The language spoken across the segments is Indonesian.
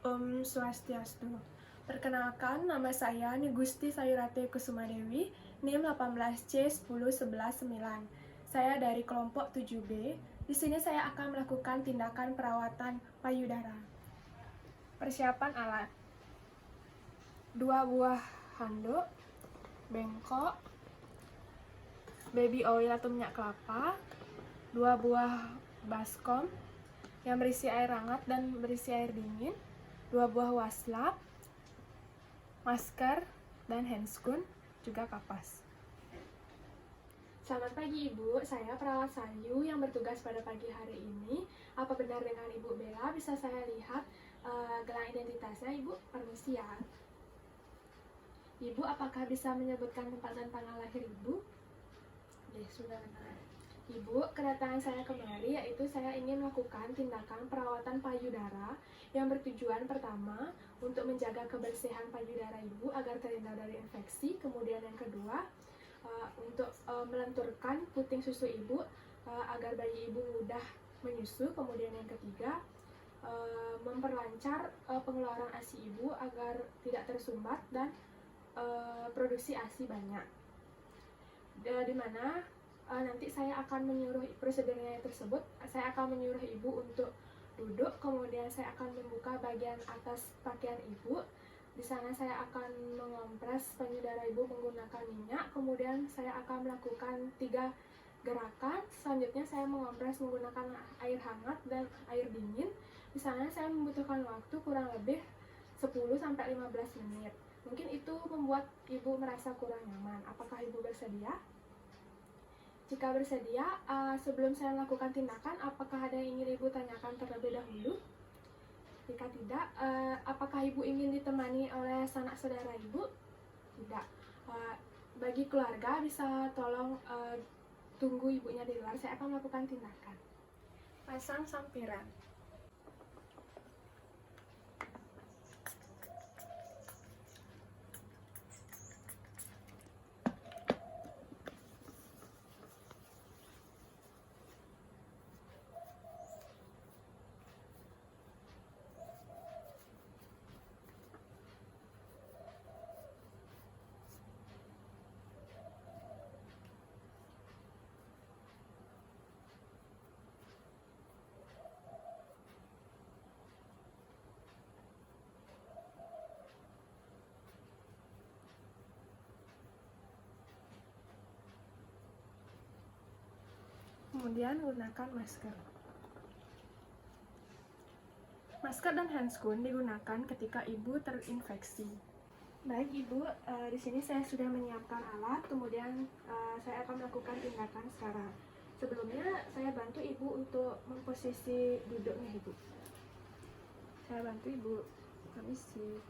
Om Swastiastu. Perkenalkan, nama saya Nigusti Sayurate Kusumadewi, NIM 18C10119. Saya dari kelompok 7B. Di sini saya akan melakukan tindakan perawatan payudara. Persiapan alat: 2 buah handuk, bengkok, baby oil atau minyak kelapa, 2 buah baskom yang berisi air hangat dan berisi air dingin, 2 buah waslap, masker, dan handscoon, juga kapas. Selamat pagi Ibu, saya perawat Sayu yang bertugas pada pagi hari ini. Apa benar dengan Ibu Bella? Bisa saya lihat gelang identitasnya Ibu? Permisi ya. Ibu, apakah bisa menyebutkan tempat dan tanggal lahir Ibu? Ya, sudah benar. Ibu, kedatangan saya kemari yaitu saya ingin melakukan tindakan perawatan payudara yang bertujuan pertama untuk menjaga kebersihan payudara Ibu agar terhindar dari infeksi. Kemudian yang kedua, untuk melenturkan puting susu Ibu agar bayi Ibu mudah menyusu. Kemudian yang ketiga, memperlancar pengeluaran ASI Ibu agar tidak tersumbat dan produksi ASI banyak. Di mana nanti saya akan menyuruh prosedurnya tersebut, saya akan menyuruh Ibu untuk duduk, kemudian saya akan membuka bagian atas pakaian Ibu. Di sana saya akan mengompres payudara Ibu menggunakan minyak, kemudian saya akan melakukan 3 gerakan. Selanjutnya saya mengompres menggunakan air hangat dan air dingin. Di sana saya membutuhkan waktu kurang lebih 10-15 menit. Mungkin itu membuat Ibu merasa kurang nyaman. Apakah Ibu bersedia? Jika bersedia, sebelum saya melakukan tindakan, apakah ada yang ingin Ibu tanyakan terlebih dahulu? Jika tidak, apakah Ibu ingin ditemani oleh sanak saudara Ibu? Tidak. Bagi keluarga, bisa tolong tunggu ibunya di luar, saya akan melakukan tindakan. Pasang sampiran. Kemudian gunakan masker. Masker dan handscoon digunakan ketika Ibu terinfeksi. Baik Ibu, di sini saya sudah menyiapkan alat, kemudian saya akan melakukan tindakan sekarang. Sebelumnya saya bantu Ibu untuk memposisi duduknya Ibu. Saya bantu Ibu, permisi.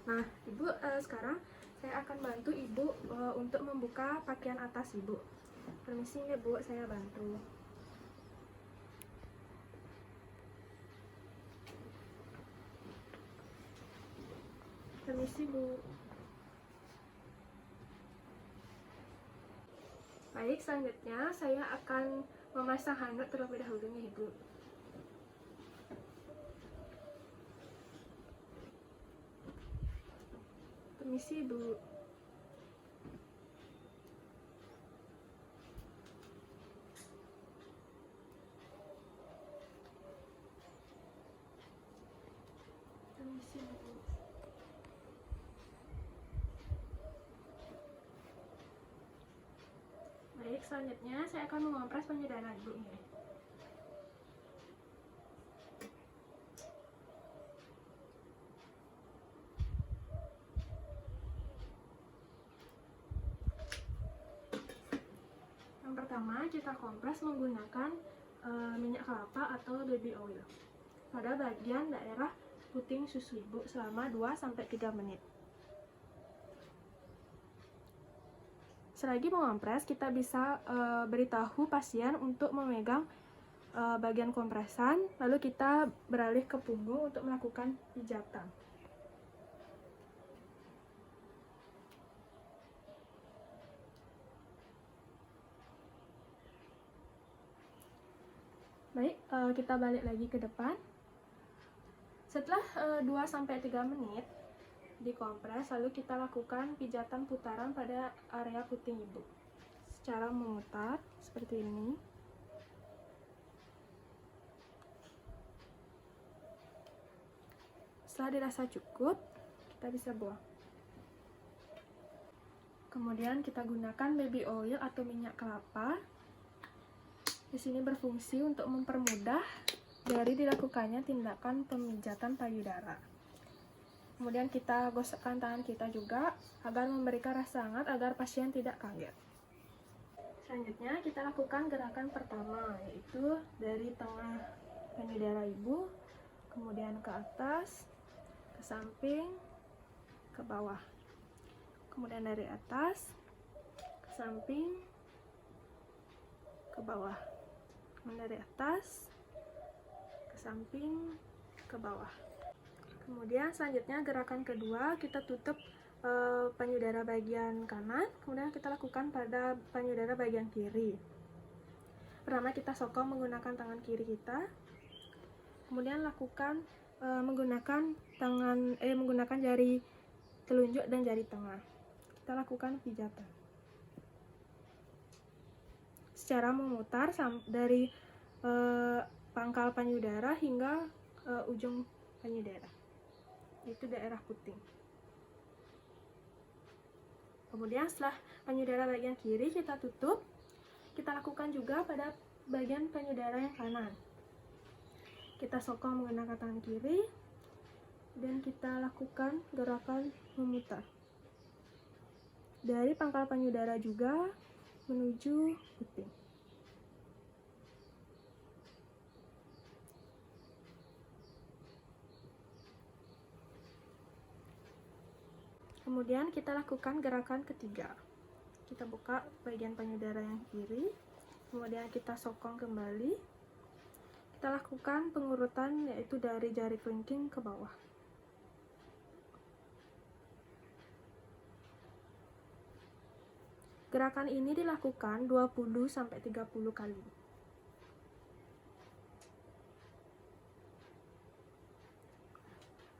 Nah Ibu, sekarang saya akan bantu Ibu untuk membuka pakaian atas Ibu. Permisi ya Bu, saya bantu. Permisi Bu. Baik, selanjutnya saya akan memasang handuk terlebih dahulu nih Ibu. Permisi Bu. Permisi Bu. Baik, selanjutnya saya akan mengompres payudara Ibu ini. Yang pertama, kita kompres menggunakan minyak kelapa atau baby oil pada bagian daerah puting susu Ibu selama 2-3 menit. Selagi mengompres, kita bisa beritahu pasien untuk memegang bagian kompresan, lalu kita beralih ke punggung untuk melakukan pijatan. Baik, kita balik lagi ke depan. Setelah 2-3 menit dikompres, lalu kita lakukan pijatan putaran pada area puting ibu secara memutar seperti ini. Setelah dirasa cukup, kita bisa buang. Kemudian kita gunakan baby oil atau minyak kelapa. Di sini berfungsi untuk mempermudah dari dilakukannya tindakan pemijatan payudara. Kemudian kita gosokkan tangan kita juga agar memberikan rasa hangat agar pasien tidak kaget. Selanjutnya kita lakukan gerakan pertama, yaitu dari tengah payudara ibu, kemudian ke atas, ke samping, ke bawah. Kemudian dari atas, ke samping, ke bawah. Kemudian dari atas, ke samping, ke bawah. Kemudian selanjutnya gerakan kedua, kita tutup payudara bagian kanan, kemudian kita lakukan pada payudara bagian kiri. Pertama kita sokong menggunakan tangan kiri kita, kemudian lakukan menggunakan jari telunjuk dan jari tengah. Kita lakukan pijatan secara memutar dari pangkal payudara hingga ujung payudara, yaitu daerah puting. Kemudian setelah payudara bagian kiri kita tutup, kita lakukan juga pada bagian payudara yang kanan. Kita sokong menggunakan tangan kiri dan kita lakukan gerakan memutar dari pangkal payudara juga menuju puting. Kemudian kita lakukan gerakan ketiga. Kita buka bagian payudara yang kiri, kemudian kita sokong kembali. Kita lakukan pengurutan, yaitu dari jari kelingking ke bawah. Gerakan ini dilakukan 20-30 kali.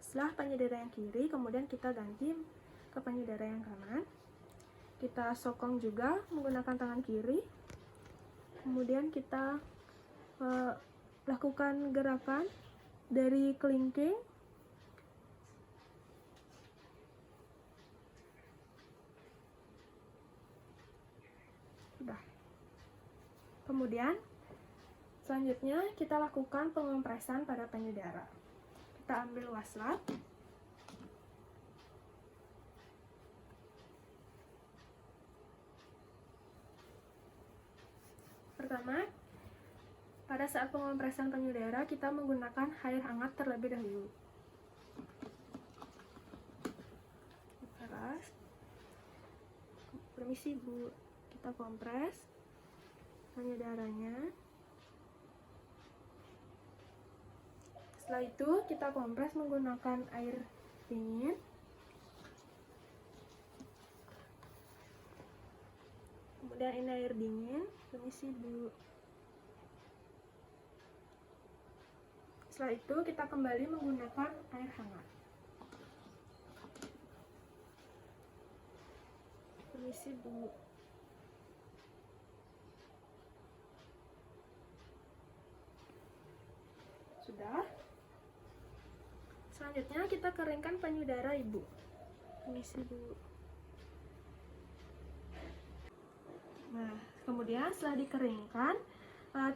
Setelah payudara yang kiri, kemudian kita ganti ke payudara yang kanan. Kita sokong juga menggunakan tangan kiri. Kemudian kita lakukan gerakan dari kelingking sudah. Kemudian selanjutnya kita lakukan pengompresan pada payudara. Kita ambil waslap. Pertama, pada saat pengompresan payudara kita menggunakan air hangat terlebih dahulu. Keras. Permisi Bu, kita kompres payudaranya. Setelah itu kita kompres menggunakan air dingin. Kemudian ini air dingin, permisi Bu. Setelah itu kita kembali menggunakan air hangat. Permisi Bu. Sudah. Selanjutnya kita keringkan payudara ibu. Permisi Bu. Nah, kemudian setelah dikeringkan,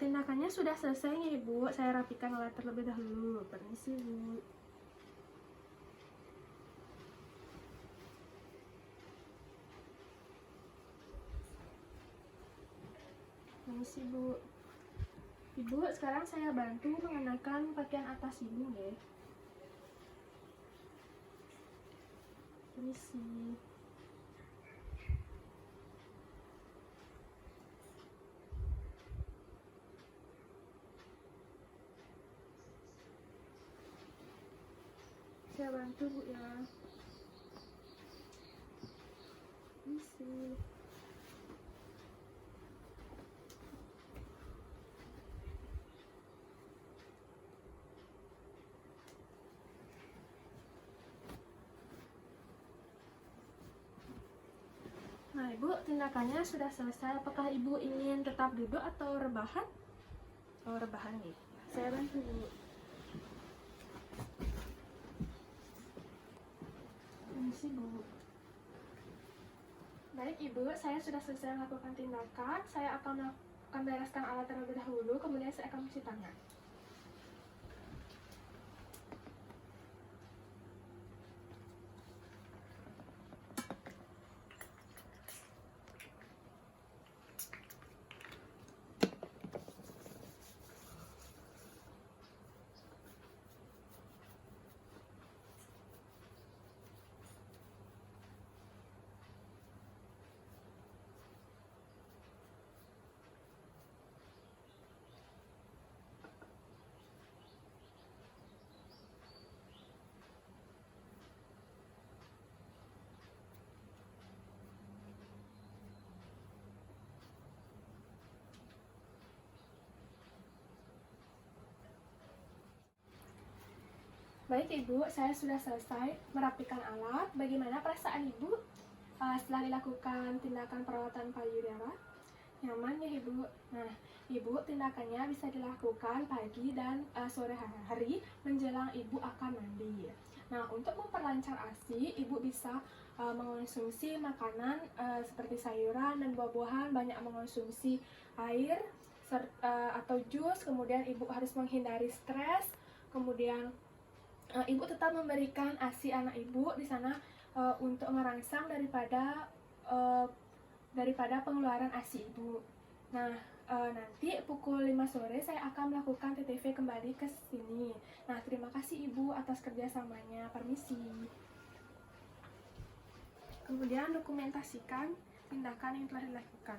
tindakannya sudah selesai nih Ibu. Saya rapikan alat terlebih dahulu. Permisi Bu. Permisi Bu. Ibu, sekarang saya bantu mengenakan pakaian atas Ibu deh. Permisi. Saya bantu Bu ya. Permisi. Ibu, tindakannya sudah selesai. Apakah Ibu ingin tetap duduk atau rebahan? Oh, rebahan nih. Saya bantu Ibu. Permisi, Bu. Baik Ibu, saya sudah selesai melakukan tindakan. Saya akan bereskan alat terlebih dahulu, kemudian saya akan cuci tangan. Baik Ibu, saya sudah selesai merapikan alat. Bagaimana perasaan Ibu setelah dilakukan tindakan perawatan payudara? Nyaman ya Ibu? Nah, Ibu tindakannya bisa dilakukan pagi dan sore hari menjelang Ibu akan mandi. Nah, untuk memperlancar ASI, Ibu bisa mengonsumsi makanan seperti sayuran dan buah-buahan, banyak mengonsumsi air atau jus, kemudian Ibu harus menghindari stres, kemudian Ibu tetap memberikan ASI anak Ibu di sana untuk merangsang daripada pengeluaran ASI Ibu. Nah, nanti pukul 5 sore saya akan melakukan TTV kembali ke sini. Nah, terima kasih Ibu atas kerjasamanya. Permisi. Kemudian dokumentasikan tindakan yang telah dilakukan.